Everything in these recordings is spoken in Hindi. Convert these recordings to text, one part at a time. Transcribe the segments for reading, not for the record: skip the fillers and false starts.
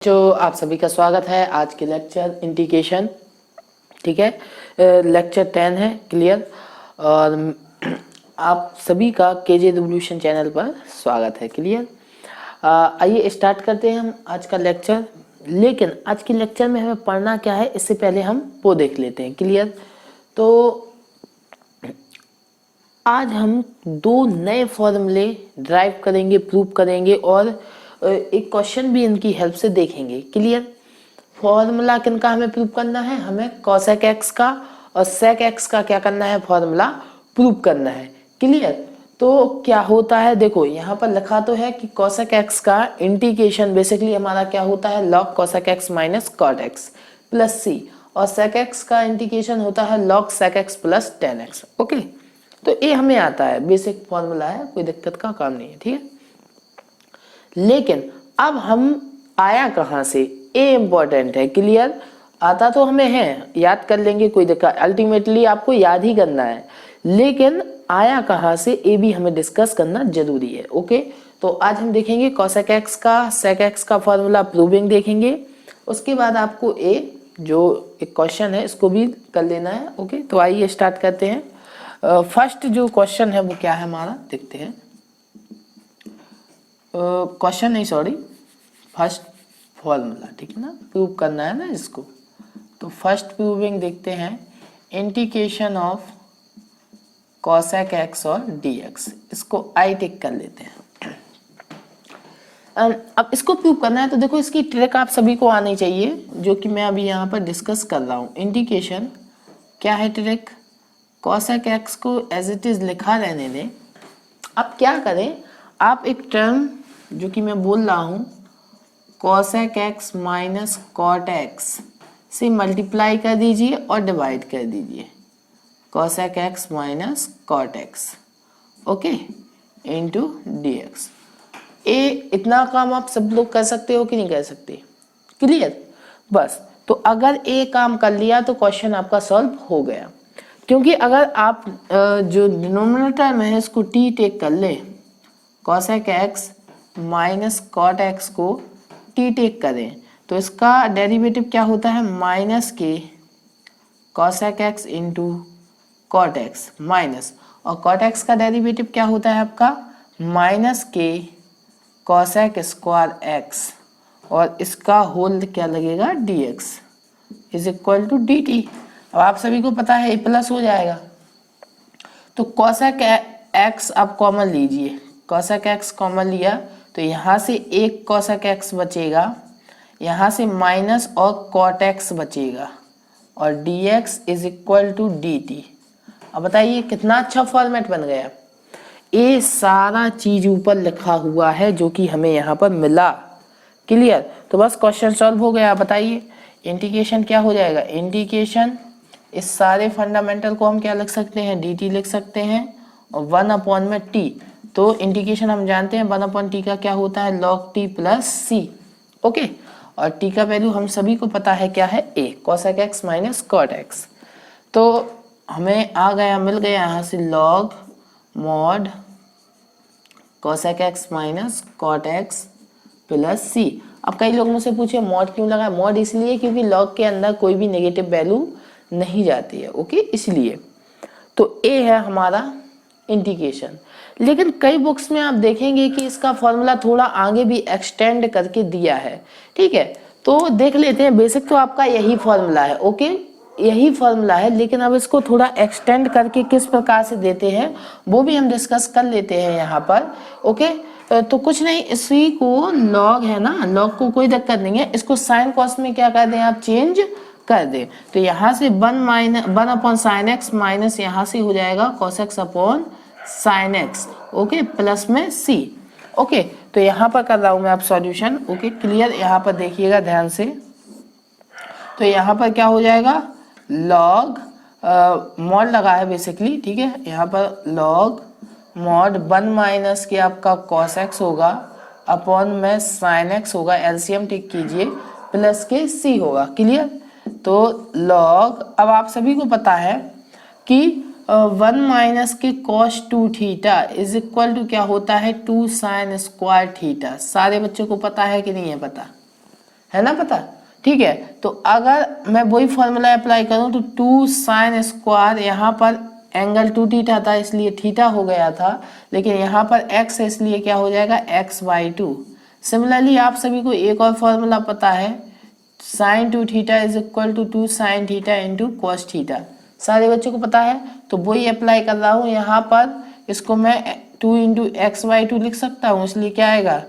जो आप सभी का स्वागत है आज के लेक्चर इंटीग्रेशन। ठीक है, लेक्चर 10 है क्लियर। और आप सभी का केजे रिवोल्यूशन चैनल पर स्वागत है क्लियर। आइए स्टार्ट करते हैं हम आज का लेक्चर। लेकिन आज के लेक्चर में हमें पढ़ना क्या है इससे पहले हम वो देख लेते हैं क्लियर। तो आज हम दो नए फॉर्मूले ड्राइव करेंगे, प्रूव करेंगे और एक क्वेश्चन भी इनकी हेल्प से देखेंगे क्लियर। फॉर्मूला किनका हमें प्रूव करना है, हमें cosec x का और sec x का क्या करना है, फॉर्मूला प्रूव करना है क्लियर। तो क्या होता है, देखो यहाँ पर लिखा तो है कि cosec x का इंटीग्रेशन बेसिकली हमारा क्या होता है, log cosec x minus cot x plus c, और sec x का इंटीग्रेशन होता है log sec x plus tan x। Okay, तो ये हमें आता है, बेसिक फॉर्मूला है, कोई दिक्कत का काम नहीं है ठीक है। लेकिन अब हम आया कहाँ से, ए इंपॉर्टेंट है क्लियर। आता तो हमें है, याद कर लेंगे, कोई दिक्कत, अल्टीमेटली आपको याद ही करना है, लेकिन आया कहाँ से ए भी हमें डिस्कस करना जरूरी है। ओके, तो आज हम देखेंगे cosec x का sec x का फॉर्मूला प्रूविंग देखेंगे। उसके बाद आपको ए जो एक क्वेश्चन है इसको भी कर लेना है। ओके, तो आइए स्टार्ट करते हैं। फर्स्ट जो क्वेश्चन है वो क्या है हमारा, देखते हैं। क्वेश्चन नहीं, सॉरी, फर्स्ट फॉर्मूला, ठीक है ना, प्रूव करना है ना इसको। तो फर्स्ट प्रूविंग देखते हैं, इंटीग्रेशन ऑफ cosec x और dx, इसको आई टिक कर लेते हैं। अब इसको प्रूव करना है तो देखो इसकी ट्रिक आप सभी को आनी चाहिए, जो कि मैं अभी यहाँ पर डिस्कस कर रहा हूँ। इंटीग्रेशन क्या है, ट्रिक, cosec x को एज इट इज लिखा रहने दें। अब क्या करें, आप एक टर्म जो कि मैं बोल रहा हूँ cosec x minus cot x से मल्टीप्लाई कर दीजिए और डिवाइड कर दीजिए, cosec x minus cot x, okay, into dx। ये इतना काम आप सब लोग कर सकते हो कि नहीं कर सकते, क्लियर। बस, तो अगर ये काम कर लिया तो क्वेश्चन आपका सॉल्व हो गया। क्योंकि अगर आप जो डिनोमिनेटर में है इसको टी टेक कर ले, cosec x minus cot x को टी टेक करें तो इसका डेरिवेटिव क्या होता है, माइनस के cosec x into cot x minus, और cot x का डेरिवेटिव क्या होता है आपका, माइनस के cosec स्क्वायर x, और इसका होल क्या लगेगा, dx is equal to dt। अब आप सभी को पता है ये प्लस हो जाएगा, तो cosec x आप कॉमन लीजिए, cosec x कॉमन लिया तो यहाँ से एक cosec x बचेगा, यहाँ से माइनस और cot x बचेगा, और dx is equal to dt। अब बताइए कितना अच्छा फॉर्मेट बन गया। ये सारा चीज ऊपर लिखा हुआ है जो कि हमें यहाँ पर मिला, क्लियर। तो बस क्वेश्चन सॉल्व हो गया। बताइए इंटीग्रेशन क्या हो जाएगा, इंटीग्रेशन इस सारे फंडामेंटल को हम क्या लिख सकते हैं, dt लिख सकते हैं, और 1 अपॉन में t। तो इंटीग्रेशन हम जानते हैं 1 अपॉन टी का क्या होता है, log t plus c, okay. और t का वैल्यू हम सभी को पता है क्या है, a, cosec x minus cot x। तो हमें आ गया, मिल गया यहाँ से log mod cosec x minus cot x plus c। अब कई लोग मुझसे पूछे मॉड क्यों लगा, मॉड इसलिए क्योंकि log के अंदर कोई भी नेगेटिव वैल्यू नहीं जाती है, ओके, इसलिए। तो ए है हमारा इंटीग्रेशन। लेकिन कई बुक्स में आप देखेंगे कि इसका फॉर्मूला थोड़ा आगे भी एक्सटेंड करके दिया है, ठीक है। तो देख लेते हैं, बेसिक तो आपका यही फॉर्मूला है, ओके, यही फॉर्मूला है, लेकिन अब इसको थोड़ा एक्सटेंड करके किस प्रकार से देते हैं वो भी हम डिस्कस कर लेते हैं यहाँ पर, ओके। तो कुछ नहीं, इसी को लॉग है ना, लॉग को कोई दिक्कत नहीं है, इसको साइन कॉस में क्या कर दें आप, चेंज कर दे। तो यहाँ से 1 अपॉन साइन एक्स माइनस यहाँ से हो जाएगा cos x upon sine x, okay, plus में c, ओके। तो यहाँ पर कर रहा हूँ मैं आप सॉल्यूशन, ओके, क्लियर। यहाँ पर देखिएगा ध्यान से, तो यहाँ पर क्या हो जाएगा, लॉग मॉड लगा है बेसिकली, ठीक है। यहाँ पर लॉग मॉड 1 माइनस के आपका cos x होगा अपॉन में साइन x होगा, एलसीएम टेक कीजिए, प्लस के c होगा, क्लियर। तो log, अब आप सभी को पता है कि 1 माइनस के cos 2 theta is equal to क्या होता है, 2 साइन स्क्वायर थीटा। सारे बच्चों को पता है कि नहीं है पता, है ना पता, ठीक है। तो अगर मैं वही फॉर्मूला अप्लाई करूं तो 2 साइन स्क्वायर, यहाँ पर एंगल 2 थीटा था इसलिए थीटा हो गया था, लेकिन यहाँ पर x है इसलिए क्या हो जाएगा x/2। सिमिलरली आप सभी को एक और फॉर्मूला पता है, sine 2 theta is equal to 2 sine theta into cos theta, सारे बच्चों को पता है। तो वही अप्लाई कर रहा हूँ यहाँ पर, इसको मैं 2 इंटू x/2 लिख सकता हूँ, इसलिए क्या आएगा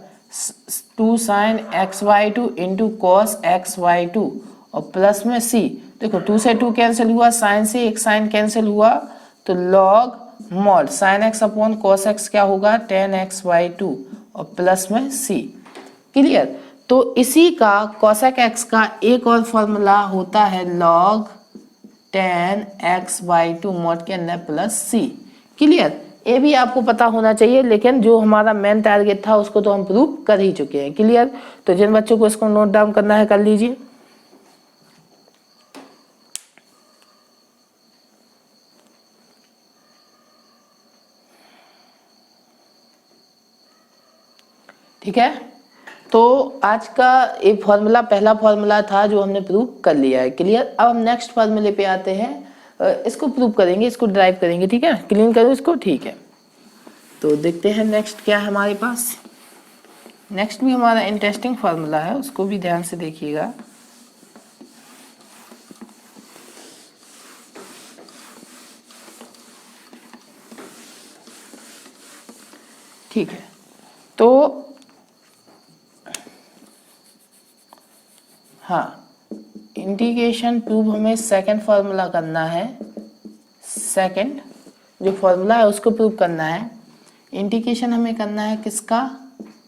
2 sign x/2 into cos x/2 और प्लस में c। देखो 2 से 2 कैंसिल हुआ, साइन से एक साइन कैंसिल हुआ, तो log mod sine x upon cos x क्या होगा 10x/2 और प्लस में c। क्लियर। तो इसी का cosec x का एक और फॉर्मूला होता है लॉग 10x/2 मॉड के अंदर प्लस c। क्लियर। ये भी आपको पता होना चाहिए, लेकिन जो हमारा मेन टारगेट था उसको तो हम प्रूव कर ही चुके हैं। क्लियर। तो जिन बच्चों को इसको नोट डाउन करना है कर लीजिए। ठीक है। तो आज का ये फॉर्मूला पहला फॉर्मूला था जो हमने प्रूव कर लिया है। क्लियर। अब हम नेक्स्ट फॉर्मूले पे आते हैं, इसको प्रूव करेंगे, इसको ड्राइव करेंगे। ठीक है, क्लीन करो इसको। ठीक है, तो देखते हैं नेक्स्ट क्या है हमारे पास। नेक्स्ट भी हमारा इंटरेस्टिंग फॉर्मूला है, उसको भी ध्यान से देखिएगा। ठीक है, तो हाँ, इंटीग्रेशन प्रूव हमें सेकंड फॉर्मूला करना है। सेकंड जो फॉर्मूला है उसको प्रूव करना है। इंटीग्रेशन हमें करना है किसका,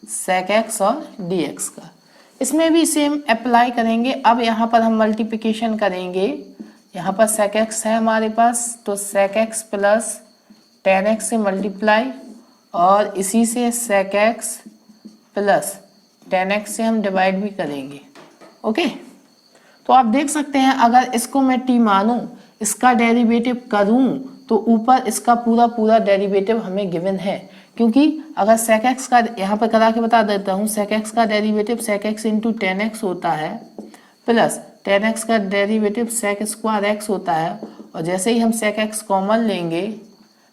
sec x और dx का। इसमें भी सेम अप्लाई करेंगे। अब यहाँ पर हम मल्टीप्लिकेशन करेंगे, यहाँ पर sec x है हमारे पास, तो sec x प्लस 10x से मल्टीप्लाई और इसी से sec x प्लस 10x से हम डिवाइड भी करेंगे। ओके, तो आप देख सकते हैं अगर इसको मैं t मानूं, इसका डेरिवेटिव करूं, तो ऊपर इसका पूरा पूरा डेरिवेटिव हमें गिवन है। क्योंकि अगर sec x का, यहाँ पर करा के बता देता हूँ, sec x का derivative sec x into 10x होता है, प्लस 10x का डेरिवेटिव sec स्क्वायर x होता है। और जैसे ही हम sec x कॉमन लेंगे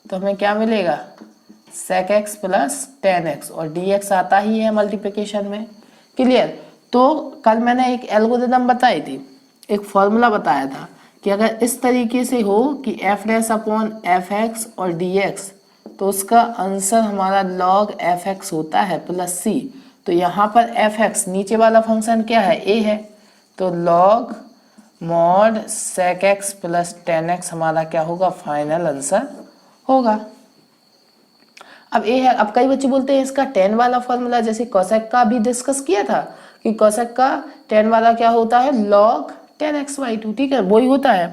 तो हमें क्या मिलेगा, sec x प्लस 10x, और dx आता ही है मल्टीप्लिकेशन में। क्लियर। तो कल मैंने एक एल्गोरिथम बताई थी, एक फॉर्मूला बताया था कि अगर इस तरीके से हो कि F dash upon F x और डी एक्स, तो उसका आंसर हमारा log एफ एक्स होता है प्लस सी। तो यहाँ पर एफ एक्स नीचे वाला फंक्शन क्या है, ए है, तो log mod sec x plus 10x हमारा क्या होगा, फाइनल आंसर होगा। अब ए है। अब कई बच्चे बोलते हैं इसका 10 वाला फॉर्मूला, जैसे cosec का भी डिस्कस किया था कि cosec का 10 वाला क्या होता है, log 10x/2। ठीक है, वही होता है।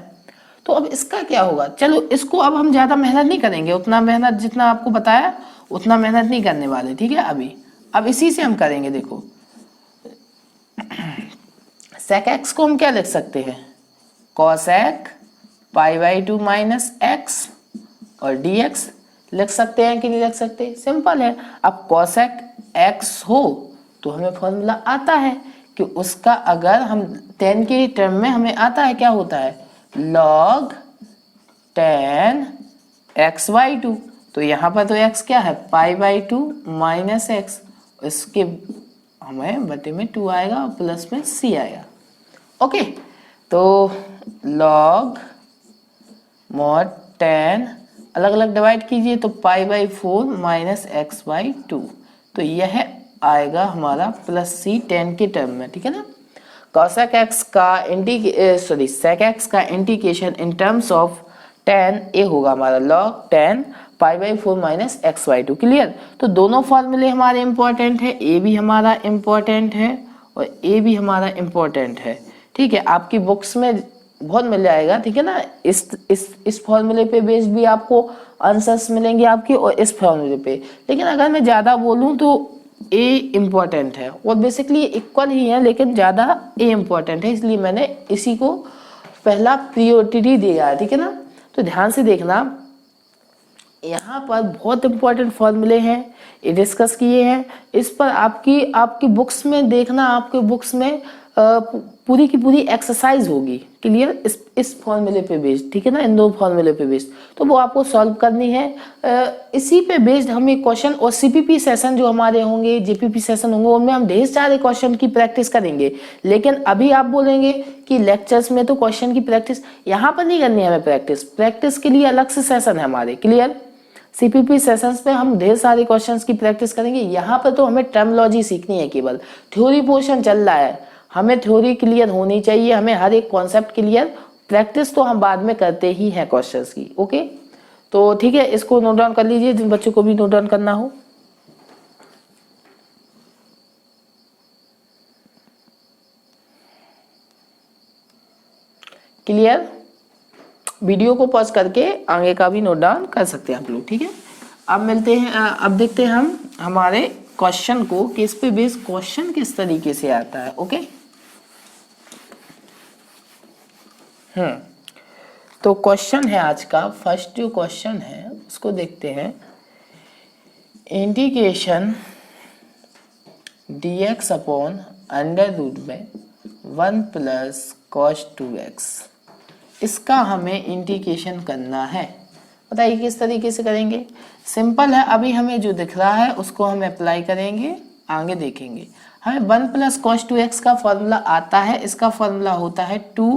तो अब इसका क्या होगा, चलो इसको अब हम ज्यादा मेहनत नहीं करेंगे, उतना मेहनत जितना आपको बताया उतना मेहनत नहीं करने वाले। ठीक है, अभी अब इसी से हम करेंगे। देखो sec x को हम क्या लिख सकते हैं, cosec π/2 माइनस x, और dx लिख सकते हैं कि नहीं लिख सकते, सिंपल है। अब cosec x हो तो हमें फॉर्मूला आता है कि उसका अगर हम 10 के टर्म में हमें आता है क्या होता है, log 10 x/2। तो यहाँ पर तो x क्या है, π/2 माइनस x, इसके हमें बटे में 2 आएगा और प्लस में c आएगा। ओके, तो log mod 10 अलग अलग डिवाइड कीजिए तो π/4 माइनस x/2, तो यह आएगा हमारा प्लस c 10 के टर्म में। ठीक है ना। cosec x का sec x का इंटीग्रेशन इन टर्म्स ऑफ 10 ए होगा हमारा log 10 π/4 माइनस x/2। क्लियर। तो दोनों फॉर्मूले हमारे इंपॉर्टेंट है, ए भी हमारा इंपॉर्टेंट है और ए भी हमारा इंपॉर्टेंट है। ठीक है, आपकी बुक्स में बहुत मिल जाएगा। ठीक है ना, इस फॉर्मूले पे बेस्ड भी आपको आंसर्स मिलेंगे आपके, और इस फॉर्मूले पे। लेकिन अगर मैं ज्यादा बोलूं तो ए इम्पोर्टेंट है, और बेसिकली इक्वल ही है, लेकिन ज्यादा ए इम्पोर्टेंट है, इसलिए मैंने इसी को पहला प्रायोरिटी दिया है। ठीक है ना। तो ध्यान से देखना, यहाँ पर बहुत इंपॉर्टेंट फॉर्मूले हैं, ये डिस्कस किए हैं। इस पर आपकी बुक्स में देखना, आपके बुक्स में पूरी की पूरी एक्सरसाइज होगी, क्लियर, इस फॉर्मूले पे बेस्ड, ठीक है ना, इन दो फॉर्मूले पे बेस्ड, तो वो आपको सॉल्व करनी है। इसी पे बेस्ड हम एक क्वेश्चन और सीपीपी सेशन जो हमारे होंगे, जेपीपी सेशन होंगे, उनमें हम ढेर सारे क्वेश्चन की प्रैक्टिस करेंगे। लेकिन अभी आप बोलेंगे कि लेक्चर्स में तो क्वेश्चन की प्रैक्टिस, यहाँ पर नहीं करनी है हमें प्रैक्टिस के लिए अलग से सेशन है हमारे, क्लियर। सीपीपी सेशंस में हम ढेर सारे क्वेश्चंस की प्रैक्टिस करेंगे। यहाँ पर तो हमें टर्मिनोलॉजी सीखनी है, केवल थ्योरी पोर्शन चल रहा है, हमें थ्योरी क्लियर होनी चाहिए, हमें हर एक कॉन्सेप्ट क्लियर, प्रैक्टिस तो हम बाद में करते ही हैं क्वेश्चंस की, ओके। तो ठीक है, इसको नोट डाउन कर लीजिए, जिन बच्चों को भी नोट डाउन करना हो। क्लियर, वीडियो को पॉज करके आगे का भी नोट डाउन कर सकते हैं आप लोग, ठीक है। अब मिलते हैं, अब देखते हैं हम हमारे क्वेश्चन को कि इस पे बेस क्वेश्चन किस तरीके से आता है, ओके। तो क्वेश्चन है आज का, फर्स्ट जो क्वेश्चन है उसको देखते हैं। Integration dx upon under root में 1 प्लस cos 2x, इसका हमें इंटीग्रेशन करना है। बताइए किस तरीके से करेंगे। सिंपल है, अभी हमें जो दिख रहा है उसको हम अप्लाई करेंगे, आगे देखेंगे। हमें 1 प्लस cos 2x का फॉर्मूला आता है, इसका फॉर्मूला होता है 2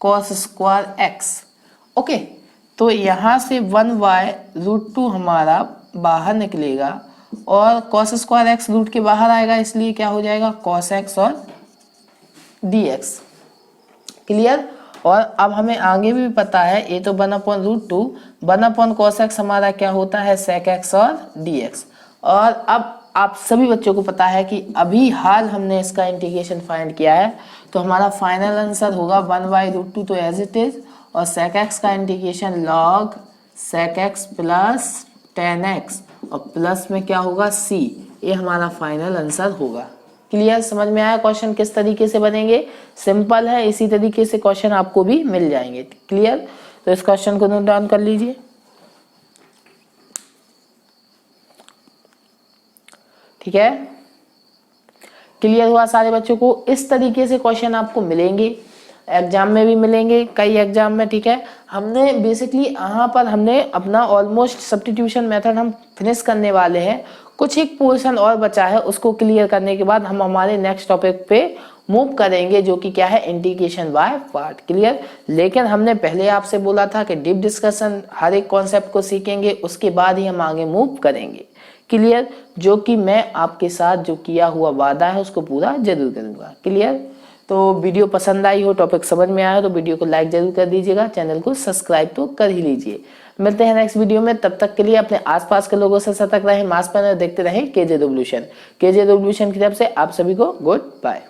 cos स्क्वायर x, ओके। तो यहाँ से 1y रूट 2 हमारा बाहर निकलेगा और cos स्क्वायर x रूट के बाहर आएगा, इसलिए क्या हो जाएगा cos x और dx, क्लियर। और अब हमें आगे भी पता है, ये तो 1 upon root 2, 1 upon cos x हमारा क्या होता है sec x और dx। और अब आप सभी बच्चों को पता है कि अभी हाल हमने इसका इंटीग्रेशन फाइंड किया है, तो हमारा फाइनल आंसर होगा 1/√2 तो एज इट इज, और sec x का integration log sec x plus tan x और प्लस में क्या होगा c, ये हमारा फाइनल आंसर होगा। क्लियर, समझ में आया क्वेश्चन किस तरीके से बनेंगे। सिंपल है, इसी तरीके से क्वेश्चन आपको भी मिल जाएंगे, क्लियर। तो इस क्वेश्चन को नोट डाउन कर लीजिए। ठीक है, क्लियर हुआ सारे बच्चों को। इस तरीके से क्वेश्चन आपको मिलेंगे, एग्जाम में भी मिलेंगे, कई एग्जाम में, ठीक है। हमने बेसिकली यहाँ पर हमने अपना ऑलमोस्ट सब्स्टिट्यूशन मेथड हम फिनिश करने वाले हैं, कुछ एक पोर्शन और बचा है, उसको क्लियर करने के बाद हम हमारे नेक्स्ट टॉपिक पे मूव करेंगे, जो कि क्या है इंटीग्रेशन बाय पार्ट, क्लियर। लेकिन हमने पहले आपसे बोला था कि डीप डिस्कशन हर एक कॉन्सेप्ट को सीखेंगे, उसके बाद ही हम आगे मूव करेंगे, क्लियर। जो कि मैं आपके साथ जो किया हुआ वादा है उसको पूरा जरूर करूंगा, क्लियर। तो वीडियो पसंद आई हो, टॉपिक समझ में आया हो तो वीडियो को लाइक जरूर कर दीजिएगा, चैनल को सब्सक्राइब तो कर ही लीजिए। मिलते हैं नेक्स्ट वीडियो में, तब तक के लिए अपने आसपास के लोगों से सतर्क रहें, मास्क पहने, देखते रहें केजे रिवॉल्यूशन। केजे रिवॉल्यूशन की तरफ से आप सभी को गुड बाय।